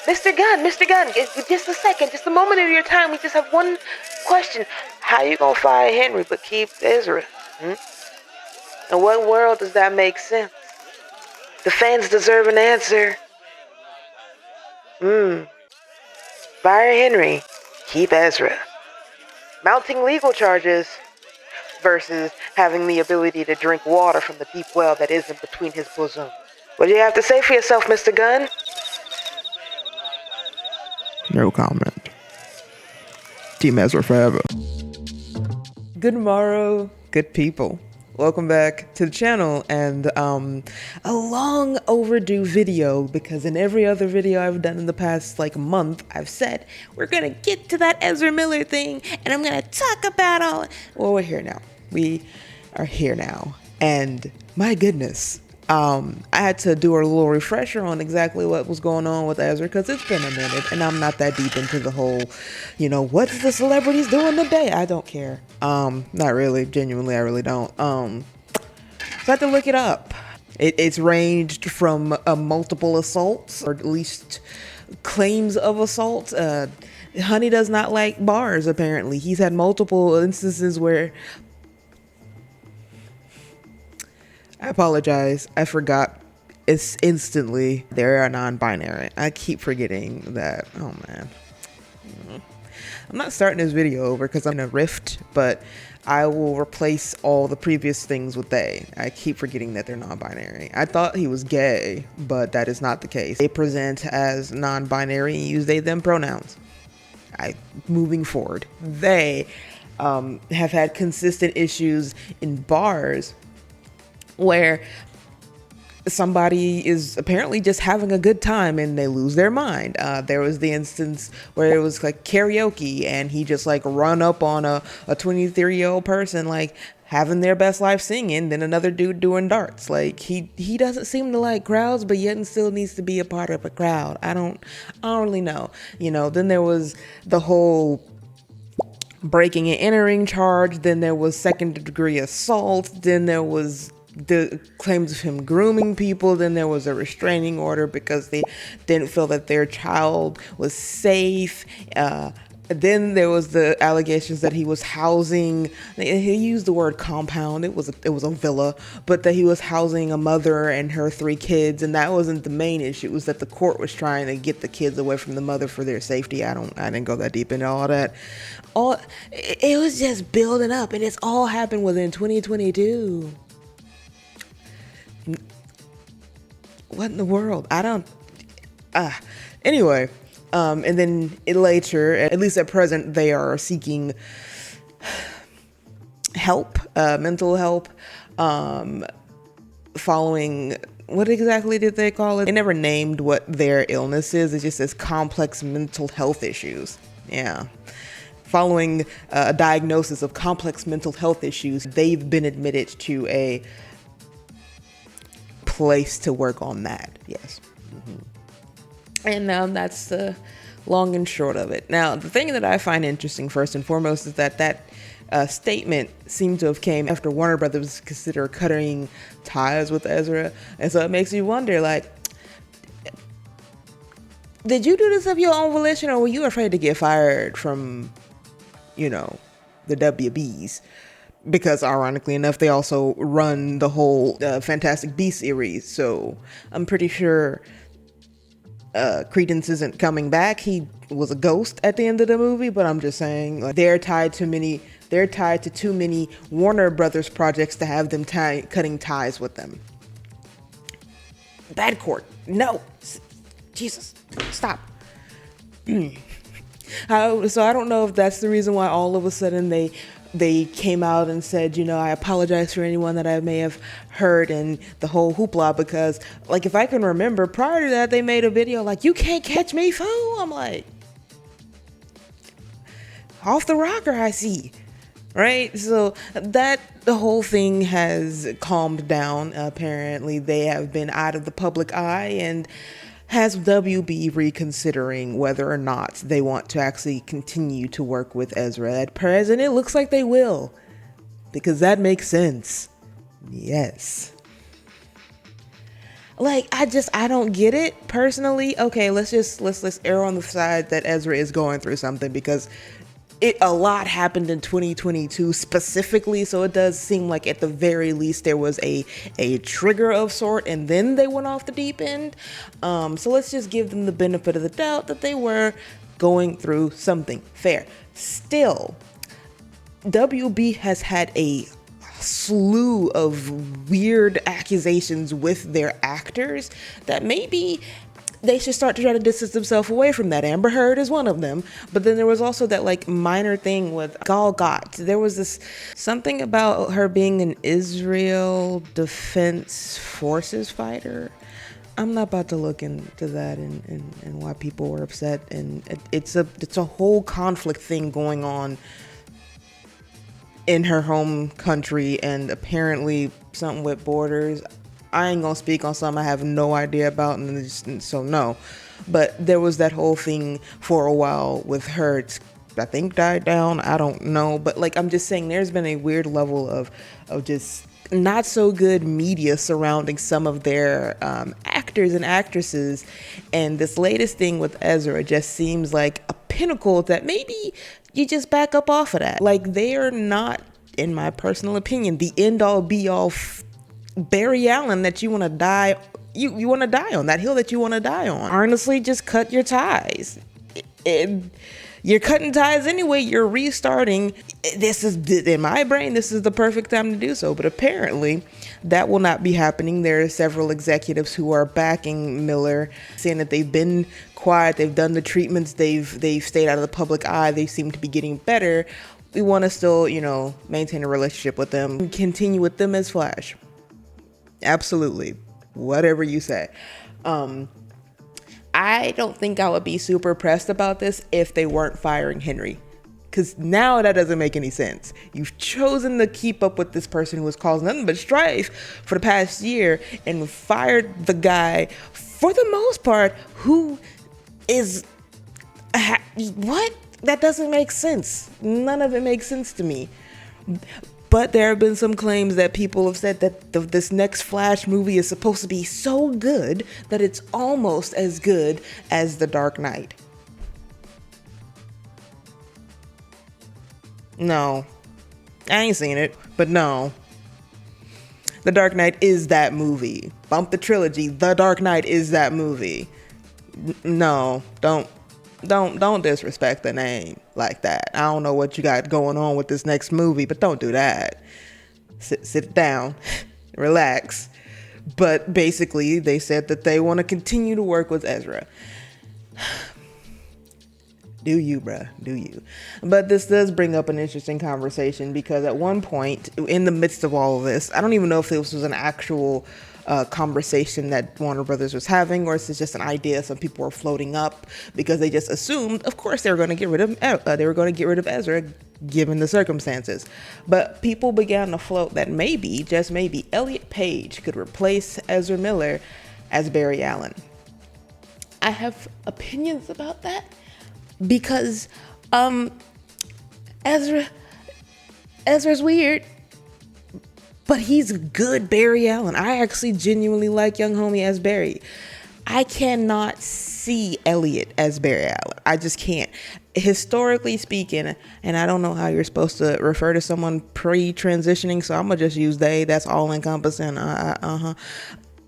Mr. Gunn, just a second, just a moment of your time. We just have one question. How you gonna fire Henry but keep Ezra? In what world does that make sense? The fans deserve an answer. Fire Henry, keep Ezra. Mounting legal charges versus having the ability to drink water from the deep well that is in between his bosom. What do you have to say for yourself, Mr. Gunn? No comment. Team Ezra forever. Good morrow, good people. Welcome back to the channel, and a long overdue video, because in every other video I've done in the past month, I've said we're gonna get to that Ezra Miller thing and I'm gonna talk about all. Well, we're here now. We are here now, and my goodness, I had to do a little refresher on exactly what was going on with Ezra, because it's been a minute and I'm not that deep into the whole, what's the celebrities doing today? I don't care. Not really. Genuinely, I really don't. So I had to look it up. It's ranged from multiple assaults, or at least claims of assault. Honey does not like bars, apparently. He's had multiple instances where... I apologize. I forgot. It's instantly. They are non-binary. I keep forgetting that. Oh, man. I'm not starting this video over because I'm in a rift, but I will replace all the previous things with they. I keep forgetting that they're non-binary. I thought he was gay, but that is not the case. They present as non-binary and use they, them pronouns. Moving forward, they have had consistent issues in bars where somebody is apparently just having a good time and they lose their mind. There was the instance where it was karaoke and he just run up on a 23-year-old person having their best life singing, then another dude doing darts. He doesn't seem to like crowds, but yet and still needs to be a part of a crowd. I don't really know. Then there was the whole breaking and entering charge. Then there was second-degree assault. Then there was the claims of him grooming people. Then there was a restraining order because they didn't feel that their child was safe. Then there was the allegations that he was housing, he used the word compound, it was a villa, but that he was housing a mother and her 3 kids, and that wasn't the main issue. It was that the court was trying to get the kids away from the mother for their safety. I didn't go that deep into all that. It was just building up, and it's all happened within 2022. What in the world? Anyway, and then later, at least at present, they are seeking help, mental help, following, what exactly did they call it? They never named what their illness is. It just says complex mental health issues. Yeah. Following a diagnosis of complex mental health issues, they've been admitted to a place to work on that. Yes. And that's the long and short of it. Now, the thing that I find interesting first and foremost is that statement seemed to have came after Warner Brothers consider cutting ties with Ezra. And so it makes you wonder, did you do this of your own volition, or were you afraid to get fired from, the WBs? Because ironically enough, they also run the whole Fantastic Beasts series. So I'm pretty sure Credence isn't coming back. He was a ghost at the end of the movie, but I'm just saying they're tied to too many Warner Brothers projects to have them cutting ties with them. Bad court. No. Jesus. Stop. So I don't know if that's the reason why all of a sudden they came out and said, I apologize for anyone that I may have hurt and the whole hoopla, because if I can remember, prior to that, they made a video you can't catch me, fool. I'm off the rocker, I see. Right? So that the whole thing has calmed down. Apparently they have been out of the public eye, and has WB reconsidering whether or not they want to actually continue to work with Ezra. At present, it looks like they will, because that makes sense. Yes. Like, I don't get it personally. Okay, let's err on the side that Ezra is going through something, because a lot happened in 2022 specifically, so it does seem like at the very least there was a trigger of sort, and then they went off the deep end. So let's just give them the benefit of the doubt that they were going through something. Fair. Still, WB has had a slew of weird accusations with their actors that maybe they should start to try to distance themselves away from that. Amber Heard is one of them. But then there was also that like minor thing with Gal Gadot. There was this something about her being an Israel Defense Forces fighter. I'm not about to look into that and why people were upset. And it's a whole conflict thing going on in her home country, and apparently something with borders. I ain't gonna speak on something I have no idea about, and so no. But there was that whole thing for a while with her. It's, I think, died down. I don't know. But like, I'm just saying, there's been a weird level of just not so good media surrounding some of their actors and actresses. And this latest thing with Ezra just seems like a pinnacle that maybe you just back up off of that. Like, they are not, in my personal opinion, the end all be all Barry Allen that you want to die. You want to die on that hill that you want to die on. Honestly, just cut your ties. You're cutting ties anyway. You're restarting. This is, in my brain, this is the perfect time to do so. But apparently, that will not be happening. There are several executives who are backing Miller, saying that they've been quiet, they've done the treatments, they've stayed out of the public eye, they seem to be getting better. We want to still, maintain a relationship with them, continue with them as Flash. Absolutely, whatever you say. I don't think I would be super pressed about this if they weren't firing Henry, because now that doesn't make any sense. You've chosen to keep up with this person who has caused nothing but strife for the past year, and fired the guy, for the most part, who is what? That doesn't make sense. None of it makes sense to me. But there have been some claims that people have said that this next Flash movie is supposed to be so good that it's almost as good as The Dark Knight. No, I ain't seen it, but no. The Dark Knight is that movie. Bump the trilogy. The Dark Knight is that movie. No, don't disrespect the name like that. I don't know what you got going on with this next movie, but don't do that. Sit down, relax. But basically, they said that they want to continue to work with Ezra. Do you, bruh? Do you? But this does bring up an interesting conversation, because at one point, in the midst of all of this, I don't even know if this was an actual conversation that Warner Brothers was having, or if it's just an idea some people were floating up because they just assumed, of course, they were going to get rid of Ezra, given the circumstances. But people began to float that maybe, just maybe, Elliot Page could replace Ezra Miller as Barry Allen. I have opinions about that, because Ezra's weird, but he's a good Barry Allen. I actually genuinely like young homie as Barry. I cannot see Elliot as Barry Allen. I just can't. Historically speaking, and I don't know how you're supposed to refer to someone pre-transitioning, so I'm gonna just use they. That's all encompassing.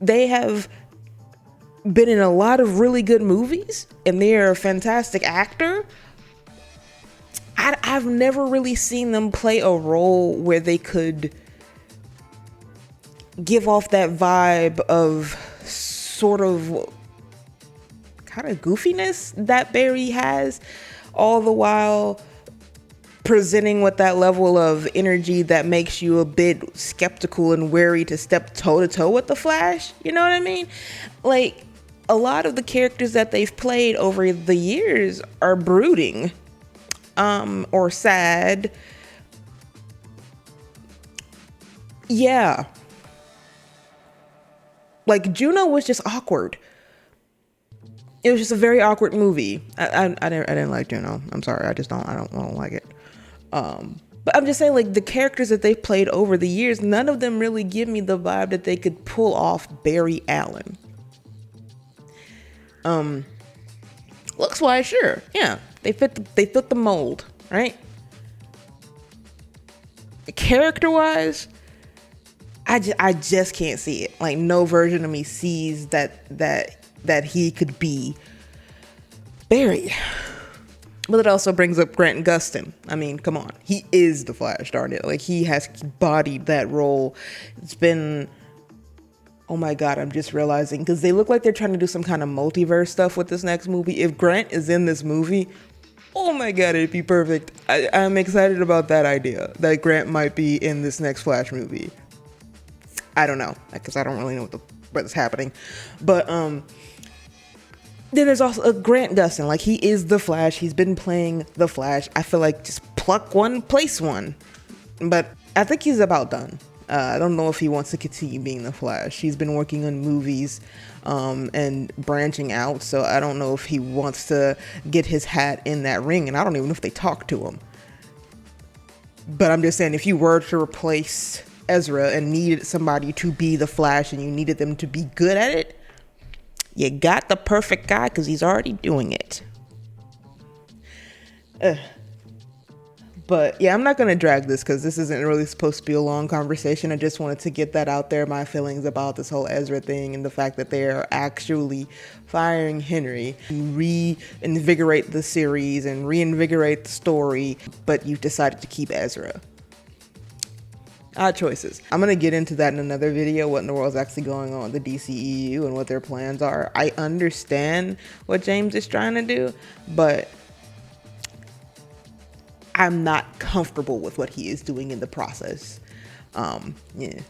They have been in a lot of really good movies, and they're a fantastic actor. I've never really seen them play a role where they could give off that vibe of sort of kind of goofiness that Barry has, all the while presenting with that level of energy that makes you a bit skeptical and wary to step toe to toe with the Flash. You know what I mean? Like, a lot of the characters that they've played over the years are brooding, or sad. Yeah. Like, Juno was just awkward. It was just a very awkward movie. I didn't like Juno. I'm sorry. I don't like it. But I'm just saying, like, the characters that they've played over the years, none of them really give me the vibe that they could pull off Barry Allen. Looks wise, sure, yeah, they fit the mold, right? Character wise, I just can't see it. Like, no version of me sees that he could be Barry. But it also brings up Grant Gustin. I mean, come on. He is the Flash, darn it. Like, he has bodied that role. It's been... Oh my god, I'm just realizing. Because they look like they're trying to do some kind of multiverse stuff with this next movie. If Grant is in this movie, oh my god, it'd be perfect. I'm excited about that idea. That Grant might be in this next Flash movie. I don't know. Because I don't really know what's happening. But, then there's also Grant Gustin. Like, he is the Flash. He's been playing the Flash. I feel like just pluck one, place one. But I think he's about done. I don't know if he wants to continue being the Flash. He's been working on movies and branching out. So I don't know if he wants to get his hat in that ring. And I don't even know if they talk to him. But I'm just saying, if you were to replace Ezra and needed somebody to be the Flash and you needed them to be good at it, you got the perfect guy because he's already doing it. But yeah, I'm not going to drag this because this isn't really supposed to be a long conversation. I just wanted to get that out there, my feelings about this whole Ezra thing and the fact that they're actually firing Henry to reinvigorate the series and reinvigorate the story, but you've decided to keep Ezra. Odd choices. I'm going to get into that in another video, what in the world is actually going on with the DCEU and what their plans are. I understand what James is trying to do, but I'm not comfortable with what he is doing in the process. Yeah.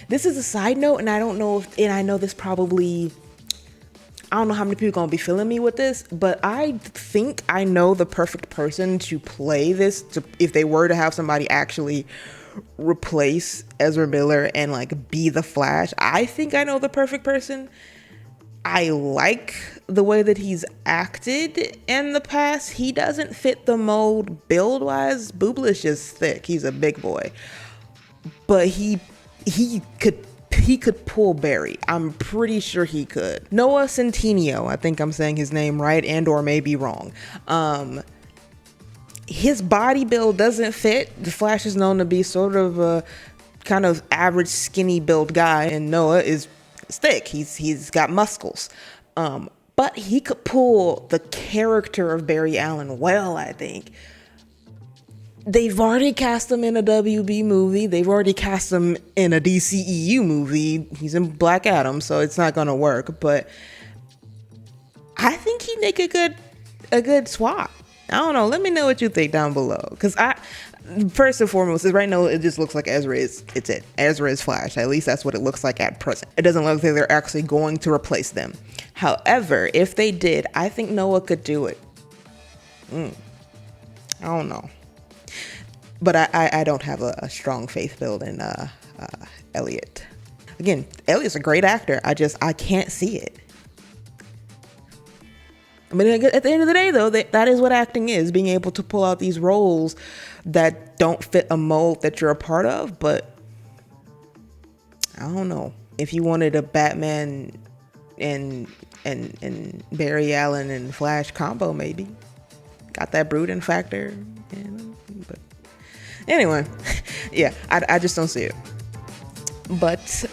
This is a side note, and I don't know if, and I know this probably, I don't know how many people are going to be feeling me with this, but I think I know the perfect person to play this, if they were to have somebody actually replace Ezra Miller and like be the Flash. I think I know the perfect person. I like the way that he's acted in the past. He doesn't fit the mold build wise. Boobalish is just thick. He's a big boy, but he could pull Barry. I'm pretty sure he could. Noah Centineo, I think I'm saying his name right, and or maybe wrong. His body build doesn't fit. The Flash is known to be sort of a kind of average skinny build guy, and Noah is thick. He's got muscles. But he could pull the character of Barry Allen well, I think. They've already cast him in a WB movie. They've already cast him in a DCEU movie. He's in Black Adam, so it's not gonna work. But I think he'd make a good swap. I don't know. Let me know what you think down below. Because first and foremost, right now it just looks like Ezra is Flash. At least that's what it looks like at present. It doesn't look like they're actually going to replace them. However, if they did, I think Noah could do it. I don't know. But I don't have a strong faith build in Elliot. Again, Elliot's a great actor. I can't see it. I mean, at the end of the day, though, that is what acting is, being able to pull out these roles that don't fit a mold that you're a part of. But I don't know. If you wanted a Batman and Barry Allen and Flash combo, maybe. Got that brooding factor. But anyway, yeah, I just don't see it. But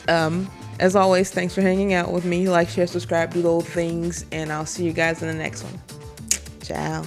as always, thanks for hanging out with me. Like, share, subscribe, do those things, and I'll see you guys in the next one. Ciao.